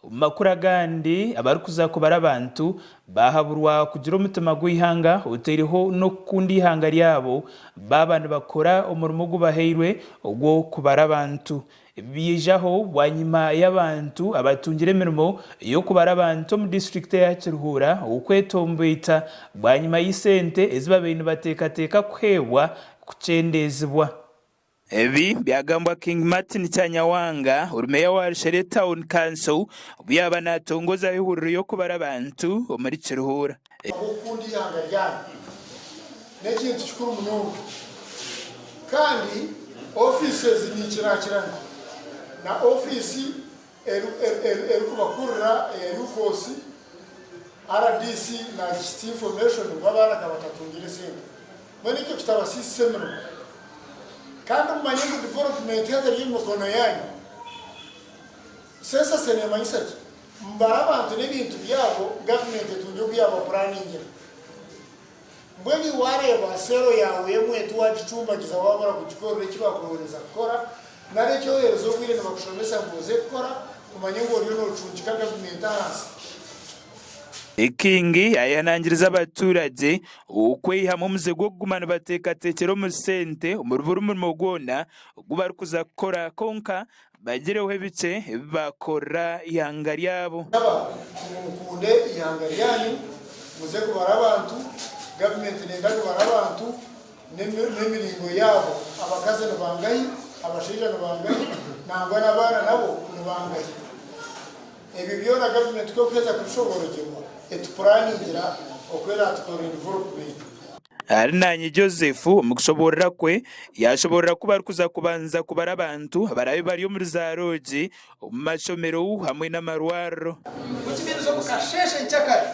makuru agandi abari kuzakubara abantu bahaburwa kugira umutima gw'ihanga uteriho no kundi ihanga ryabo babana bakora umurimo gubaheirwe ubwo kubara abantu bijaho wanyuma y'abantu abatungire imirimo yo kubara abantu mu district ya Kiruhura ukwetombeta wanyuma y'isente eziba bintu batekateka kwewa kucendezibwa. Ebi byagambwa King Martin Cyanyawanga urumeya wa Shere Town Council byaba natongoza ihuriro yo kubara abantu muri Kiruhura. Ukundi yanga ryani nekintu kikuru munonga kandi offices ni kirakirana na office eru kubakurira yukosi RDC na information babana kabatungire sente mwene cyo kitabasisi semero kandi mmanyengo development yari mukono yanyu sesa sene manyisaje mbara abantu n'ibintu byabo government tunyo byabo planning mbweni wareba sero yawe yemwe tuwagicumbagiza wabara kugikorera kibakoreza gukora nare cyo yezo kwire nabakushomesa mbuze gukora kumanyengo ryo no cunjika government hasi Ikingi ayanangiriza abaturage ukweyihamwe muzego gumana batekatekero mu sente umuruburu mu gwona guba rukuza gukora konka bagireho bice bakora ihanga ryabo mukunde ihanga ryanyu muze kubara abantu government nenda kubara abantu n'emiringo yabo abakaze n'abangayi abashija n'abangayi nangwa n'abana nabo n'abangayi ebi byona government ko kweza kushoborogerwa etupuraningira okwera tukora development. Arinanye Joseph mukushoborera kwe yashoborera kuba kuza kubanza kubara abantu barabe bari muri za roji mashomero hamwe n'amarwaro kukibirizo kukasheshe nchakari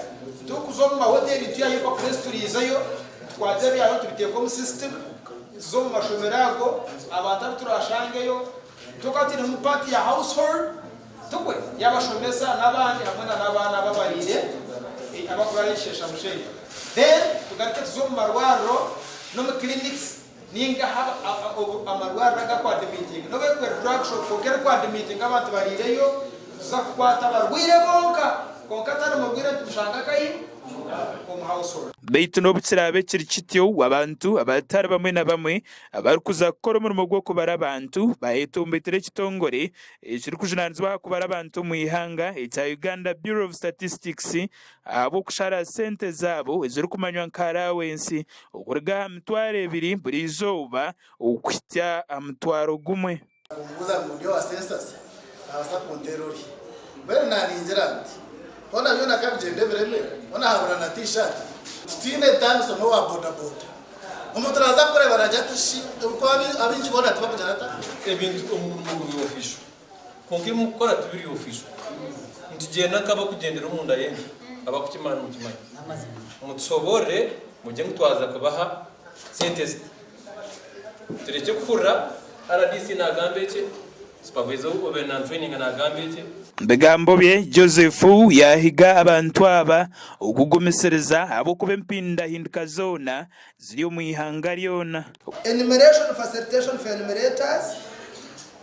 tukuzo mu mahoteli tuyaye ko presturizayo twaje byaho tubiteko mu system zo mu mashomerago abantu turashangeyo tukatira mu party ya household tukwe yabashomesa nabandi hamwe n'abana babarire abakurayishesha musheri then tugarike tuzo mu marwaro no mu clinics ninga haba amarwaro agakwa meeting no bekwe drug shop kokera kwa meeting abantu barireyo za kwata barwire konka tano mugwire tushanga kai mu household beitu no bukirabe kirikityo wabantu abatari bamwe na bamwe abarukuza gukora umurimo gwo kubara abantu bahetombetere kitongore ekiri kujunanzwa kubara abantu mu ihanga ecya Uganda Bureau of Statistics abo kushara sente zabo eziri kumanywa nkarawensi ukuriga mtware 2 buri zoba ukwitya amtwaro gumwe kubuza mundio wa census abasa konterori bere naninjira ona yona kabjende bereme ona habura na t-shirt tine tano somo wa boda boda umutaraza kore baraja tushi uko abinji bona tubakujana ebintu mu office konke mukora tubiri office ntugenda kaba kugendera umunda yende abakukimana mu kimanya mutsobore mujye mutwaza kubaha sentence tureke kufura RDC na gambeke supervisor obe na training na gambeke Begambo bye Joseph yahiga abantu aba ukugumesereza abo kubempinda hinduka zona ziri mu ihanga ryona enumeration facilitation for enumerators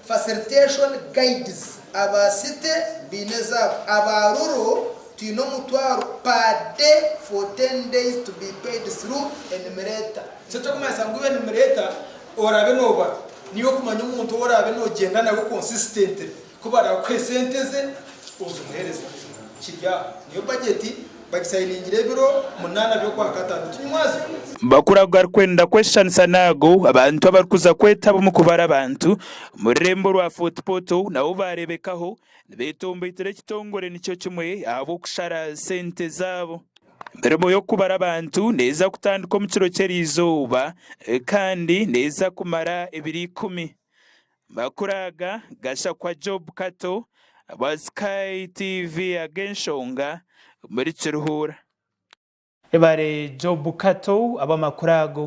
facilitation guides abasite bineza abaruro tino mutwaro per day for 10 days to be paid through enumerator cyo kumesa ngo enumerator orabe noba niyo kumanya umuntu orabe no genda nabo consistent kubara kwesenteze uzumuhereza kirya niyo budget bagisayiningire biro munana byo kwa gatanu tunywazi bakuraga kwenda question sanago abantu abarukuza kwetabo mu kubara abantu muri rembo rwa footpoto nabo barebekaho betombetere kitongore nicyo kimwe abo kushara sente zabo Beremo yo kubara abantu neza kutandika mu kiro cyerizoba kandi neza kumara 210 bakuraga gasha kwa Job Kato wa Sky TV agenshonga muri Kiruhura ebare Job Kato aba makurago